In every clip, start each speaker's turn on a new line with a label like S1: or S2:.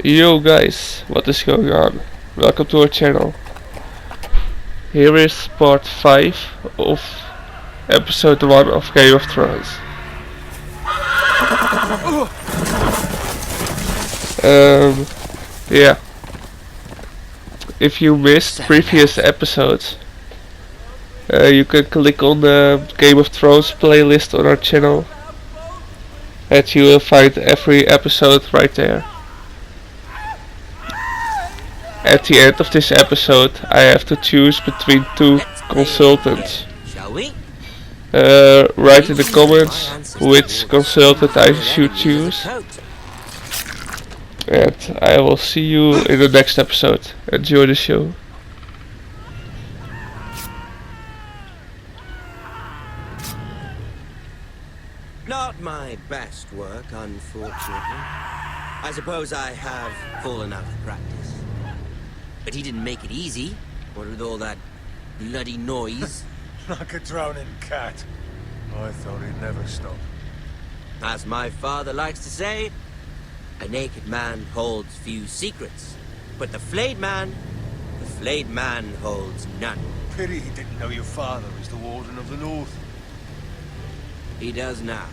S1: Yo guys, what is going on? Welcome to our channel. Here is part 5 of episode 1 of Game of Thrones. Yeah. If you missed previous episodes, you can click on the Game of Thrones playlist on our channel and you will find every episode right there. At the end of this episode, I have to choose between two consultants.
S2: Shall we?
S1: Write in the comments which consultant I should choose. And I will see you in the next episode. Enjoy the show.
S2: Not my best work, unfortunately. I suppose I have fallen out of practice. But he didn't make it easy, what with all that bloody noise.
S3: Like a drowning cat. I thought he'd never stop.
S2: As my father likes to say, a naked man holds few secrets. But the flayed man holds none.
S3: Pity he didn't know your father was the Warden of the North.
S2: He does now.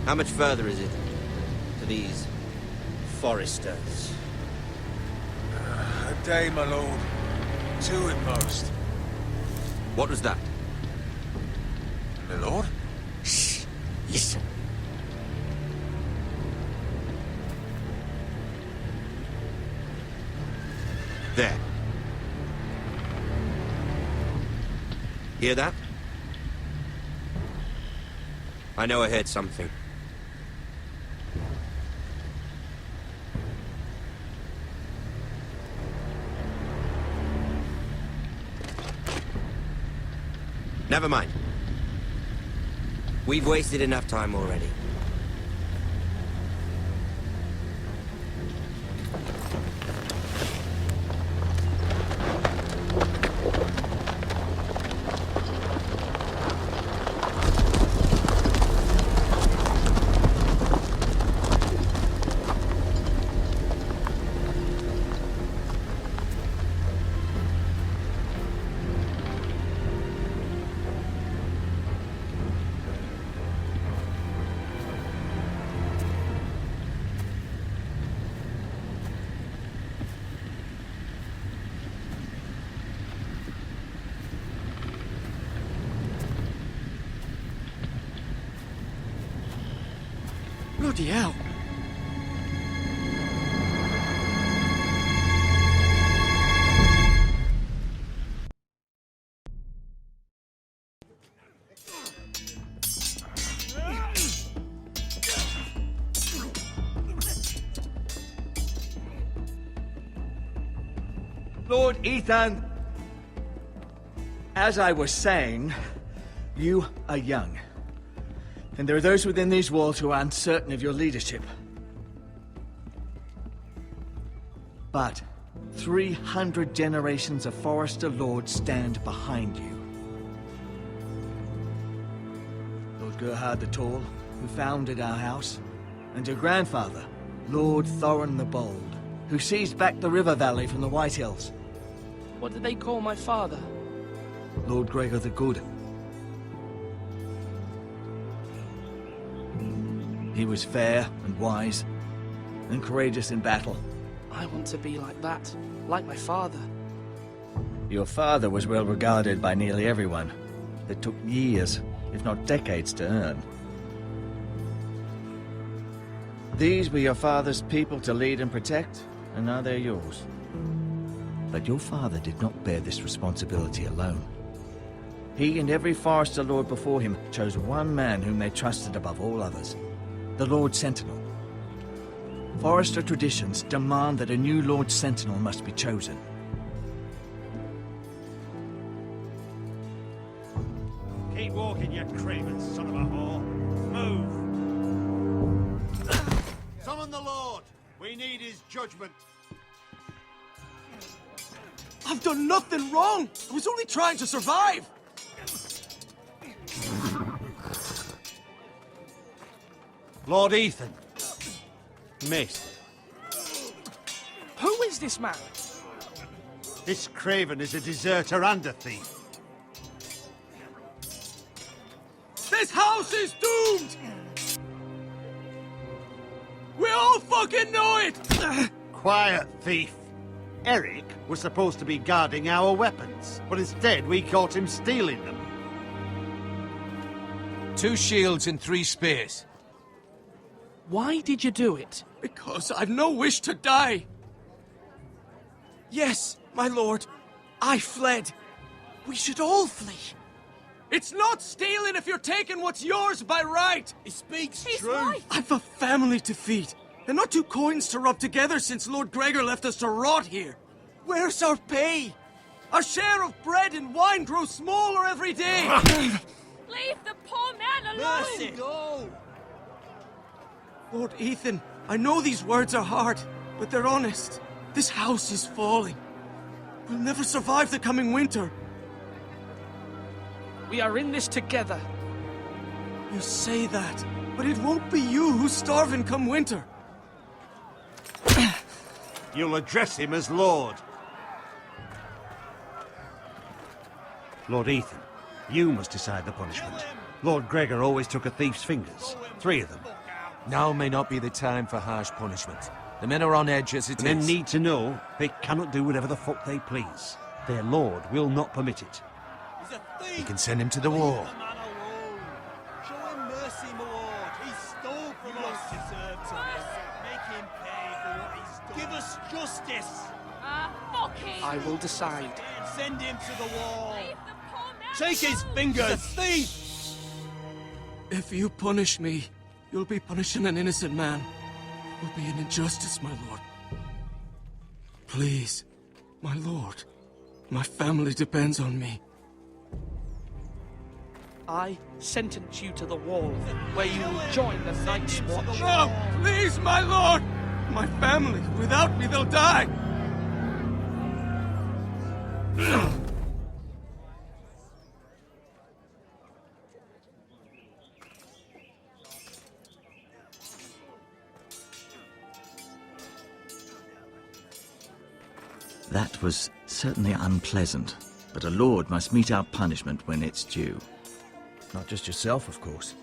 S2: How much further is it to these foresters?
S3: A day, my lord. 2 at most.
S2: What was that?
S3: My lord?
S2: Shh! Listen. There. Hear that? I know I heard something. Never mind. We've wasted enough time already.
S4: Bloody hell.
S5: Lord Ethan, as I was saying, you are young. And there are those within these walls who are uncertain of your leadership. But 300 generations of Forester Lords stand behind you. Lord Gerhard the Tall, who founded our house, and your grandfather, Lord Thorin the Bold, who seized back the river valley from the White Hills.
S4: What did they call my father?
S5: Lord Gregor the Good. He was fair and wise, and courageous in battle.
S4: I want to be like that, like my father.
S5: Your father was well regarded by nearly everyone. It took years, if not decades, to earn. These were your father's people to lead and protect, and now they're yours. But your father did not bear this responsibility alone. He and every Forester Lord before him chose one man whom they trusted above all others. The Lord Sentinel. Forester traditions demand that a new Lord Sentinel must be chosen.
S3: Keep walking, you craven son of a whore. Move! Summon the Lord! We need his judgment.
S4: I've done nothing wrong! I was only trying to survive!
S3: Lord Ethan,
S6: Maester,
S4: Who is this man?
S6: this craven is a deserter and a thief.
S4: This house is doomed! We all fucking know it!
S6: Quiet, thief. Eric was supposed to be guarding our weapons, but instead we caught him stealing them.
S3: 2 shields and 3 spears.
S4: Why did you do it? Because I've no wish to die. Yes, my lord. I fled. We should all flee. It's not stealing if you're taking what's yours by right. He speaks truth. I've a family to feed, and not 2 coins to rub together since Lord Gregor left us to rot here. Where's our pay? Our share of bread and wine grows smaller every day.
S7: Leave the poor man alone!
S4: Mercy. No. Lord Ethan, I know these words are hard, but they're honest. This house is falling. We'll never survive the coming winter. We are in this together. You say that, but it won't be you who's starving come winter.
S6: You'll address him as Lord. Lord Ethan, you must decide the punishment. Lord Gregor always took a thief's fingers. 3 of them.
S3: Now may not be the time for harsh punishment. The men are on edge as it
S6: The men
S3: is.
S6: need to know they cannot do whatever the fuck they please. Their lord will not permit it.
S3: You can send him to the wall.
S4: Show him mercy, my lord. He stole from us. Make him pay for what he's done. Give us justice.
S7: Fucking!
S4: I will decide. Send him to the wall.
S7: Leave the poor man
S4: Take his
S7: alone!
S4: fingers! A thief! If you punish me, you'll be punishing an innocent man. It will be an injustice, my lord. Please, my lord. My family depends on me.
S8: I sentence you to the wall, where you will join the Night's Watch.
S4: No! Please, my lord! My family, without me, they'll die!
S5: That was certainly unpleasant, but a lord must mete out punishment when it's due. Not just yourself, of course.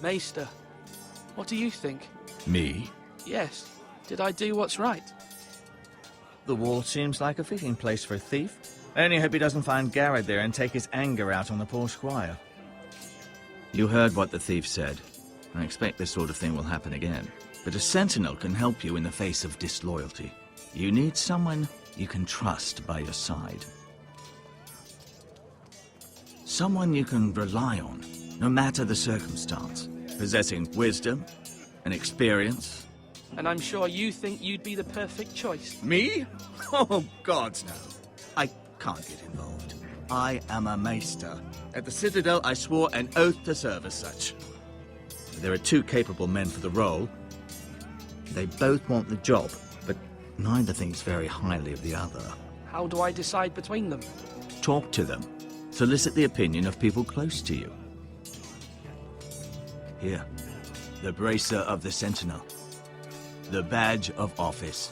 S8: Maester, what do you think?
S5: Me?
S8: Yes, did I do what's right?
S5: The wall seems like a fitting place for a thief. I only hope he doesn't find Garrett there and take his anger out on the poor squire. You heard what the thief said. I expect this sort of thing will happen again. But a sentinel can help you in the face of disloyalty. You need someone you can trust by your side. Someone you can rely on, no matter the circumstance. Possessing wisdom and experience.
S8: And I'm sure you think you'd be the perfect choice.
S5: Me? Oh, gods, no. I can't get involved. I am a maester. At the Citadel, I swore an oath to serve as such. There are 2 capable men for the role. They both want the job, but neither thinks very highly of the other.
S8: How do I decide between them?
S5: Talk to them. Solicit the opinion of people close to you. Here, the bracer of the Sentinel. The badge of office.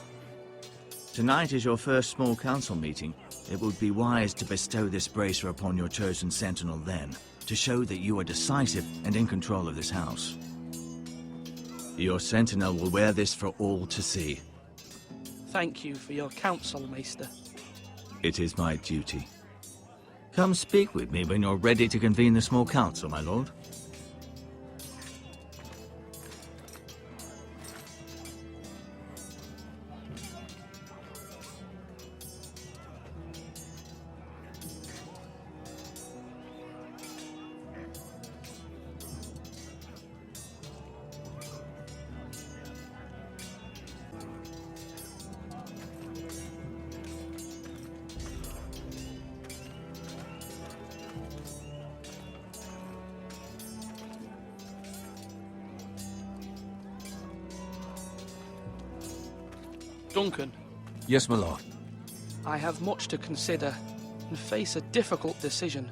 S5: Tonight is your first small council meeting. It would be wise to bestow this bracer upon your chosen Sentinel then, to show that you are decisive and in control of this house. Your Sentinel will wear this for all to see.
S8: Thank you for your counsel, Maester.
S5: It is my duty. Come speak with me when you're ready to convene the small council, my lord.
S8: Duncan,
S3: Yes, my lord.
S8: I have much to consider and face a difficult decision.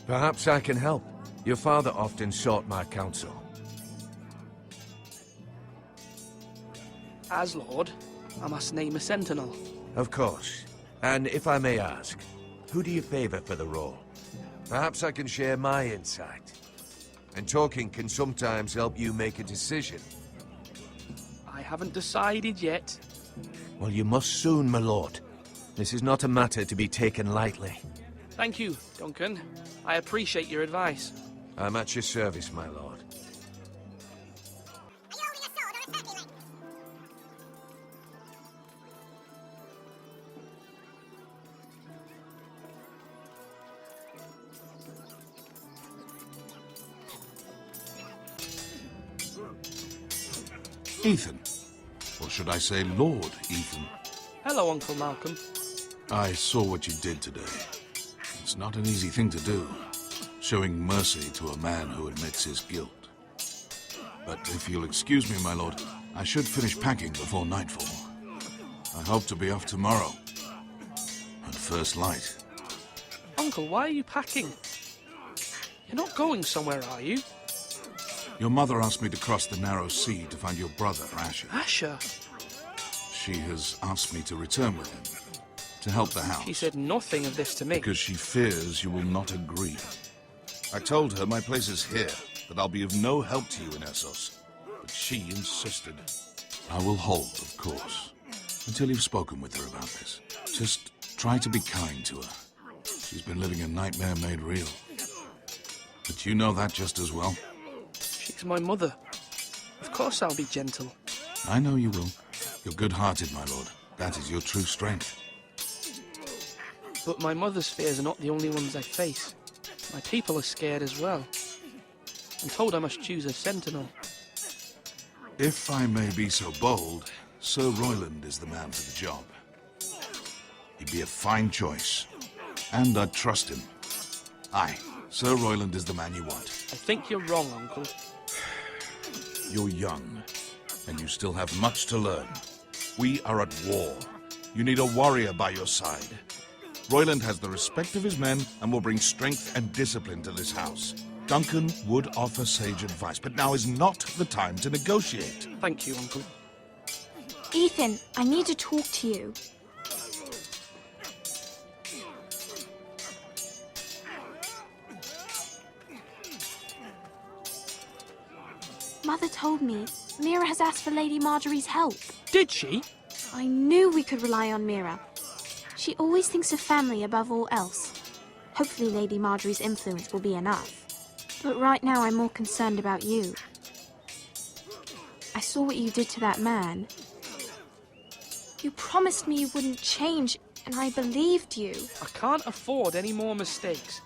S3: Perhaps I can help. Your father often sought my counsel.
S8: As Lord, I must name a sentinel.
S3: Of course. And if I may ask, who do you favor for the role? Perhaps I can share my insight. And talking can sometimes help you make a decision.
S8: I haven't decided yet.
S3: Well, you must soon, my lord. This is not a matter to be taken lightly.
S8: Thank you, Duncan. I appreciate your advice.
S3: I'm at your service, my lord.
S9: Ethan. Or should I say Lord Ethan?
S8: Hello, Uncle Malcolm.
S9: I saw what you did today. It's not an easy thing to do, showing mercy to a man who admits his guilt. But if you'll excuse me, my lord, I should finish packing before nightfall. I hope to be off tomorrow. At first light.
S8: Uncle, why are you packing? You're not going somewhere, are you?
S9: Your mother asked me to cross the narrow sea to find your brother, Asher.
S8: Asher?
S9: She has asked me to return with him, to help the house.
S8: She said nothing of this to me.
S9: Because she fears you will not agree. I told her my place is here, that I'll be of no help to you in Essos. But she insisted. I will hold, of course, until you've spoken with her about this. Just try to be kind to her. She's been living a nightmare made real. But you know that just as well.
S8: She's my mother. Of course I'll be gentle.
S9: I know you will. You're good-hearted, my lord. That is your true strength.
S8: But my mother's fears are not the only ones I face. My people are scared as well. I'm told I must choose a sentinel.
S9: If I may be so bold, Sir Royland is the man for the job. He'd be a fine choice. And I'd trust him. Aye, Sir Royland is the man you want.
S8: I think you're wrong, Uncle.
S9: You're young, and you still have much to learn. We are at war. You need a warrior by your side. Royland has the respect of his men and will bring strength and discipline to this house. Duncan would offer sage advice, but now is not the time to negotiate.
S8: Thank you, Uncle.
S10: Ethan, I need to talk to you. Mother told me Mira has asked for Lady Marjorie's help.
S8: Did she?
S10: I knew we could rely on Mira. She always thinks of family above all else. Hopefully Lady Marjorie's influence will be enough. But right now I'm more concerned about you. I saw what you did to that man. You promised me you wouldn't change, and I believed you.
S8: I can't afford any more mistakes.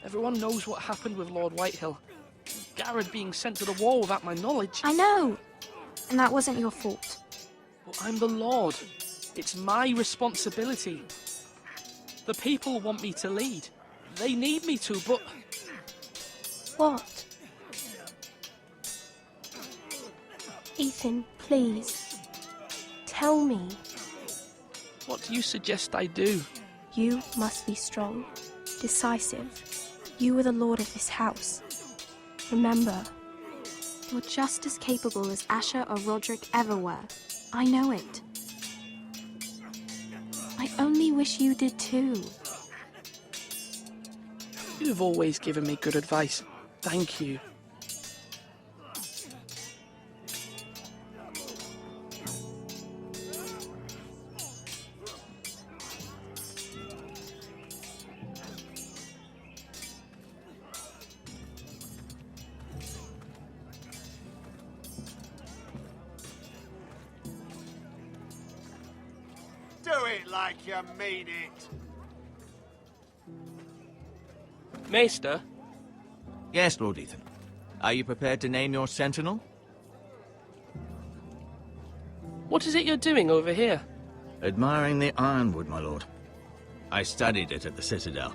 S8: Everyone knows what happened with Lord Whitehill. Garrett being sent to the war without my knowledge.
S10: I know. And that wasn't your fault.
S8: But I'm the Lord. It's my responsibility. The people want me to lead. They need me to, but...
S10: What? Ethan, please. Tell me.
S8: What do you suggest I do?
S10: You must be strong, decisive. You are the lord of this house. Remember, you're just as capable as Asher or Roderick ever were. I know it. I only wish you did too.
S8: You've always given me good advice. Thank you.
S3: Do it like you mean it.
S8: Maester,
S5: Yes, Lord Ethan. Are you prepared to name your sentinel?
S8: what is it you're doing over here?
S5: Admiring the ironwood, my lord. I studied it at the Citadel.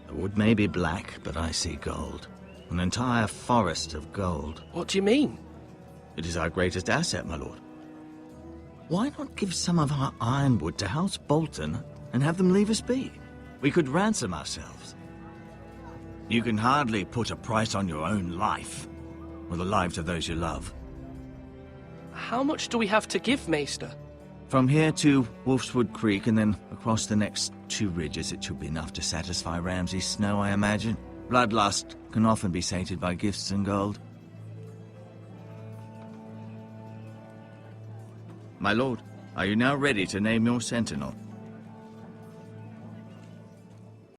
S5: The wood may be black, but I see gold. An entire forest of gold.
S8: What do you mean?
S5: It is our greatest asset, my lord. Why not give some of our ironwood to House Bolton and have them leave us be? We could ransom ourselves. You can hardly put a price on your own life, or the lives of those you love.
S8: How much do we have to give, Maester?
S5: From here to Wolfswood Creek and then across the next 2 ridges, it should be enough to satisfy Ramsay Snow, I imagine. Bloodlust can often be sated by gifts and gold. My lord, are you now ready to name your sentinel?